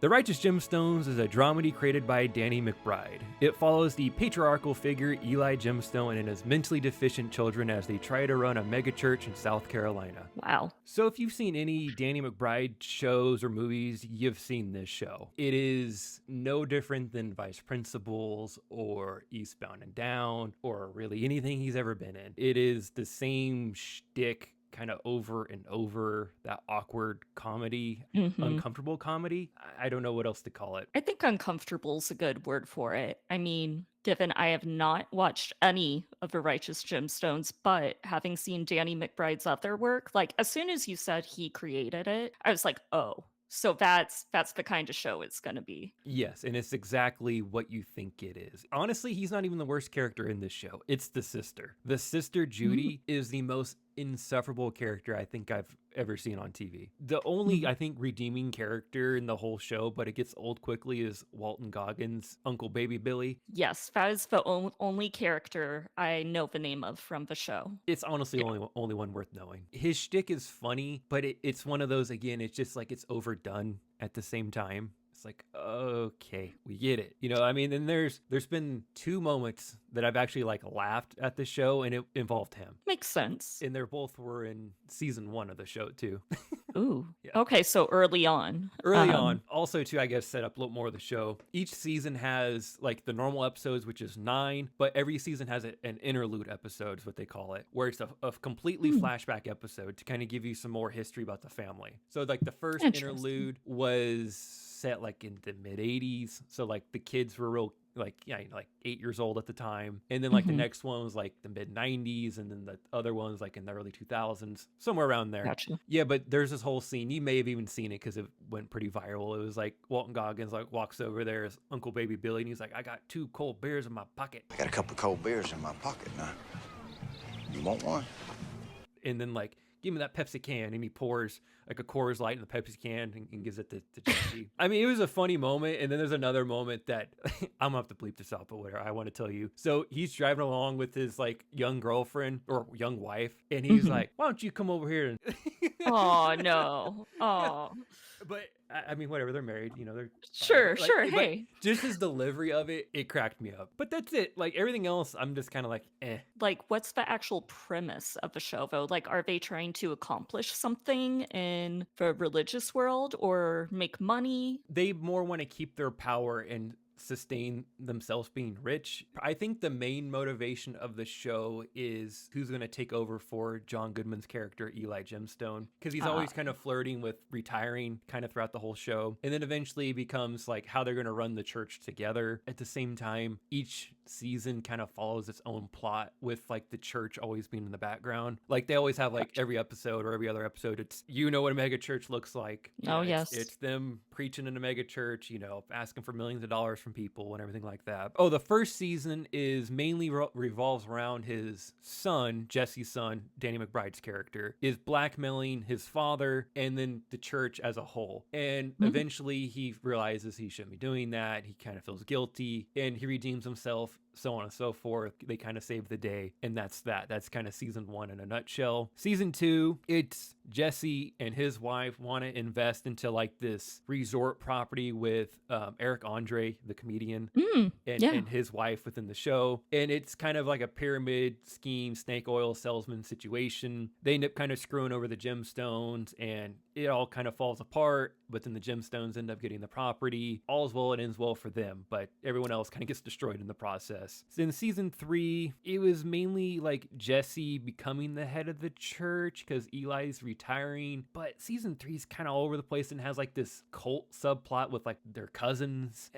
The Righteous Gemstones is a dramedy created by Danny McBride. It follows the patriarchal figure Eli Gemstone and his mentally deficient children as they try to run a megachurch in South Carolina. Wow. So if you've seen any Danny McBride shows or movies, you've seen this show. It is no different than Vice Principals or Eastbound and Down or really anything he's ever been in. It is the same shtick, kind of over and over, that awkward comedy, uncomfortable comedy. I don't know what else to call it. I think uncomfortable is a good word for it. I mean, given I have not watched any of the Righteous Gemstones, but having seen Danny McBride's other work, like as soon as you said he created it, I was like, oh, so that's the kind of show it's going to be. Yes, and it's exactly what you think it is. Honestly, he's not even the worst character in this show. It's the sister. The sister, Judy, is the most insufferable character I think I've ever seen on TV. The only, I think, redeeming character in the whole show, but it gets old quickly, is Walton Goggins' Uncle Baby Billy. Yes, that is the only character I know the name of from the show. It's honestly only one worth knowing. His shtick is funny, but it's one of those, again, it's just like it's overdone at the same time. It's like, okay, we get it. You know, I mean, and there's been 2 moments that I've actually like laughed at the show, and it involved him. Makes sense. And they're both were in season 1 of the show too. Ooh. Yeah. Okay, so early on. Early on. Also, too, I guess, set up a little more of the show. Each season has like the normal episodes, which is 9, but every season has an interlude episode, is what they call it, where it's a completely flashback episode to kind of give you some more history about the family. So like the first interlude was set like in the mid 80s. So like the kids were real, like 8 years old at the time, and then like the next one was like the mid 90s, and then the other one was like in the early 2000s, somewhere around there. Gotcha. Yeah, but there's this whole scene, you may have even seen it because it went pretty viral. It was like Walton Goggins like walks over there as Uncle Baby Billy, and he's like, I got 2 cold beers in my pocket. I got a couple of cold beers in my pocket now. You want one? And then like, give me that Pepsi can, and he pours like a Coors Light in the Pepsi can and gives it to Jesse. I mean, it was a funny moment, and then there's another moment that I'm gonna have to bleep this out, but whatever, I want to tell you. So he's driving along with his like young girlfriend or young wife, and he's like, why don't you come over here and Oh no. Oh. But I mean, whatever, they're married, you know, they're Sure, fine. sure, But hey. just his delivery of it cracked me up. But that's it. Like everything else, I'm just kind of like, eh. Like, what's the actual premise of the show, though? Like, are they trying to accomplish something in the religious world or make money? They more want to keep their power and sustain themselves being rich. I think the main motivation of the show is who's going to take over for John Goodman's character, Eli Gemstone, because he's always kind of flirting with retiring kind of throughout the whole show. And then eventually becomes like how they're going to run the church together. At the same time, each season kind of follows its own plot, with like the church always being in the background. Like they always have like every episode or every other episode, it's, you know, what a mega church looks like. You know, yes. It's them preaching in a mega church, you know, asking for millions of dollars from people and everything like that. Oh, the first season is mainly revolves around his son, Jesse's son, Danny McBride's character, is blackmailing his father and then the church as a whole. And eventually he realizes he shouldn't be doing that. He kind of feels guilty and he redeems himself, so on and so forth. They kind of save the day, and that's that. That's kind of season 1 in a nutshell. Season 2, it's Jesse and his wife want to invest into like this resort property with Eric Andre, the comedian, and his wife within the show. And it's kind of like a pyramid scheme, snake oil salesman situation. They end up kind of screwing over the gemstones, and it all kind of falls apart. But then the gemstones end up getting the property. All's well, it ends well for them, but everyone else kind of gets destroyed in the process. So in season 3, it was mainly like Jesse becoming the head of the church because Eli's retiring. But season 3 is kind of all over the place and has like this cult subplot with like their cousins.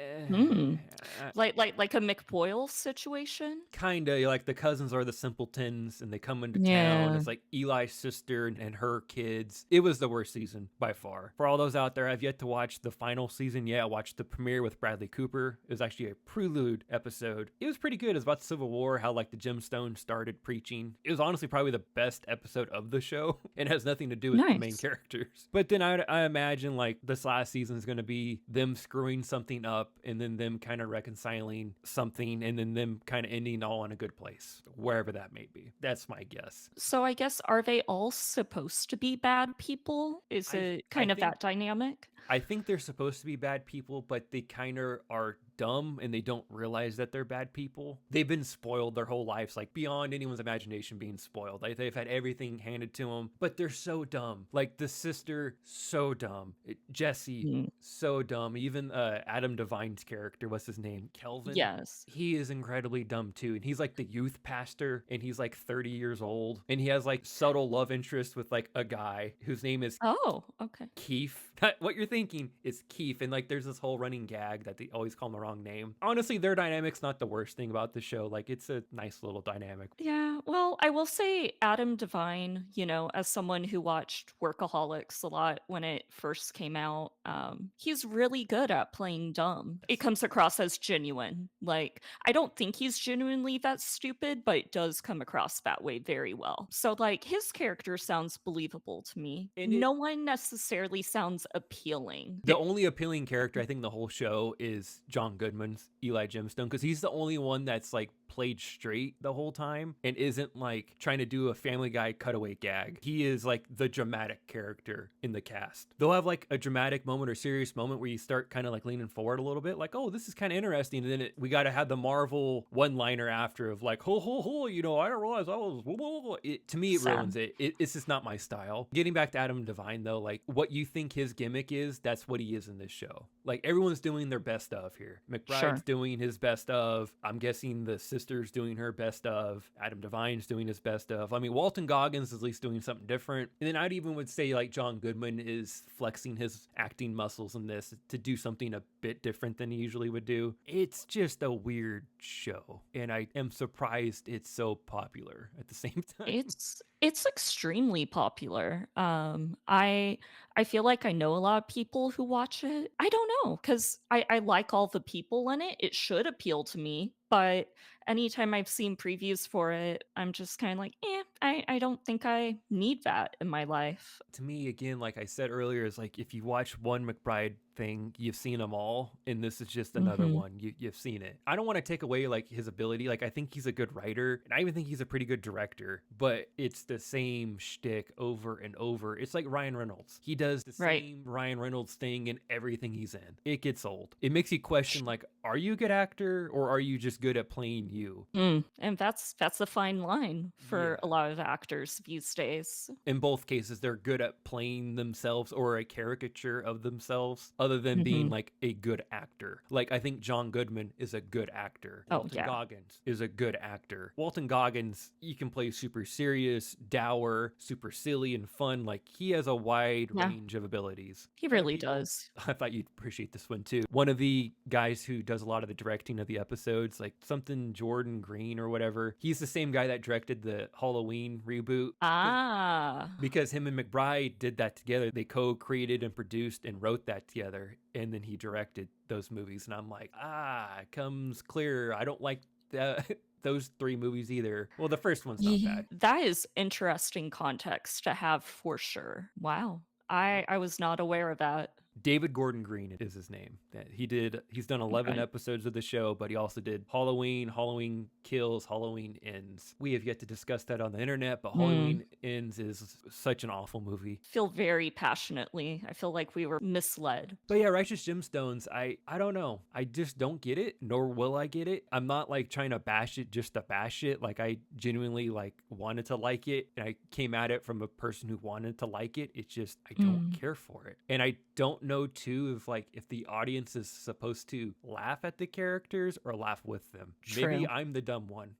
Like a McBoyle situation? Kinda, like the cousins are the simpletons and they come into town. It's like Eli's sister and her kids. It was the worst season by far. For all those out there, I've yet to watch the final season. Yeah, I watched the premiere with Bradley Cooper. It was actually a prelude episode. It was pretty good. It was about the Civil War, how like the gemstone started preaching. It was honestly probably the best episode of the show and has nothing to do with the main characters. But then I imagine like this last season is going to be them screwing something up and then them kind of reconciling something and then them kind of ending all in a good place, wherever that may be. That's my guess. So I guess, are they all supposed to be bad people? Is it kind of that dynamic? I think they're supposed to be bad people, but they kind of are dumb and they don't realize that they're bad people. They've been spoiled their whole lives, like beyond anyone's imagination being spoiled. Like they've had everything handed to them, but they're so dumb. Like the sister, so dumb. Jesse, so dumb. Even Adam Devine's character, what's his name? Kelvin? Yes. He is incredibly dumb too. And he's like the youth pastor and he's like 30 years old. And he has like subtle love interest with like a guy whose name is Oh, okay. Keith. What you're thinking is Keith. And like there's this whole running gag that they always call him the wrong name. Honestly, their dynamic's not the worst thing about the show. Like it's a nice little dynamic. Yeah, well, I will say Adam Devine, as someone who watched Workaholics a lot when it first came out, he's really good at playing dumb. It comes across as genuine. Like, I don't think he's genuinely that stupid, but it does come across that way very well. So, like, his character sounds believable to me. And No one necessarily sounds appealing. The only appealing character I think the whole show is John Goodman's Eli Gemstone, because he's the only one that's like played straight the whole time and isn't like trying to do a Family Guy cutaway gag. He is like the dramatic character in the cast. They'll have like a dramatic moment or serious moment where you start kind of like leaning forward a little bit, like, oh, this is kind of interesting. And then we got to have the Marvel one-liner after of like, ho, ho, ho, I didn't realize I was, to me, it ruins it. It's just not my style. Getting back to Adam Devine though, like what you think his gimmick is, that's what he is in this show. Like everyone's doing their best of here. McBride's doing his best of. I'm guessing the sister's doing her best of. Adam Devine's doing his best of. I mean, Walton Goggins is at least doing something different. And then I'd even would say like John Goodman is flexing his acting muscles in this to do something a bit different than he usually would do. It's just a weird show. And I am surprised it's so popular at the same time. It's extremely popular. I feel like I know a lot of people who watch it. I don't know, because I like all the people in it. It should appeal to me, but anytime I've seen previews for it, I'm just kind of like, I don't think I need that in my life. To me, again, like I said earlier, is like if you watch one McBride thing, you've seen them all, and this is just another one. You've seen it. I don't want to take away like his ability. Like I think he's a good writer, and I even think he's a pretty good director, but it's the same shtick over and over. It's like Ryan Reynolds. He does the same Ryan Reynolds thing in everything he's in. It gets old. It makes you question like, are you a good actor or are you just good at playing you? And that's a fine line for a lot of actors these days. In both cases, they're good at playing themselves or a caricature of themselves, other than being like a good actor. Like I think John Goodman is a good actor. Walton Goggins is a good actor. Walton Goggins, you can play super serious, dour, super silly and fun. Like he has a wide range of abilities. He really does. I thought you'd appreciate this one too. One of the guys who does a lot of the directing of the episodes, like something Jordan Green or whatever, he's the same guy that directed the Halloween reboot. Because him and McBride did that together. They co-created and produced and wrote that together, and then he directed those movies. And I'm like, it comes clear. I don't like those three movies either. Well, the first one's not bad. That is interesting context to have for sure. Wow. I was not aware of that. David Gordon Green is his name. He's done 11 episodes of the show, but he also did Halloween Kills, Halloween Ends. We have yet to discuss that on the internet, but Halloween Ends is such an awful movie. Feel very passionately. I feel like we were misled. But yeah, Righteous Gemstones, I don't know. I just don't get it, nor will I get it. I'm not like trying to bash it just to bash it. Like I genuinely like wanted to like it, and I came at it from a person who wanted to like it. It's just I don't care for it. And I don't know too if the audience is supposed to laugh at the characters or laugh with them. True. Maybe I'm the dumb one.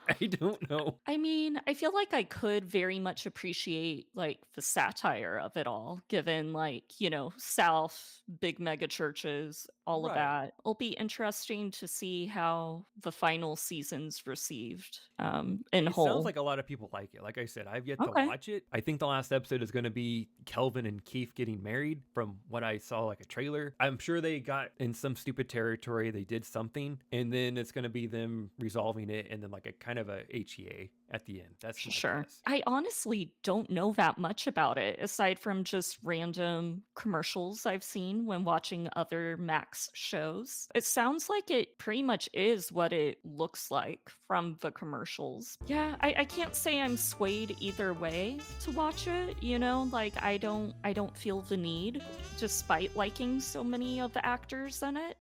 I don't know. I mean, I feel like I could very much appreciate like the satire of it all, given like, South, big mega churches, all of that. It'll be interesting to see how the final season's received in whole. It sounds like a lot of people like it. Like I said, I've yet to watch it. I think the last episode is going to be Kelvin and Keith getting married from what I saw, like a trailer. I'm sure they got in some stupid territory. They did something, and then it's going to be them resolving it, and then like a kind of a HEA at the end. That's my Sure. guess. I honestly don't know that much about it, aside from just random commercials I've seen when watching other Max shows. It sounds like it pretty much is what it looks like from the commercials. Yeah, I can't say I'm swayed either way to watch it, you know? Like I don't feel the need, despite liking so many of the actors in it.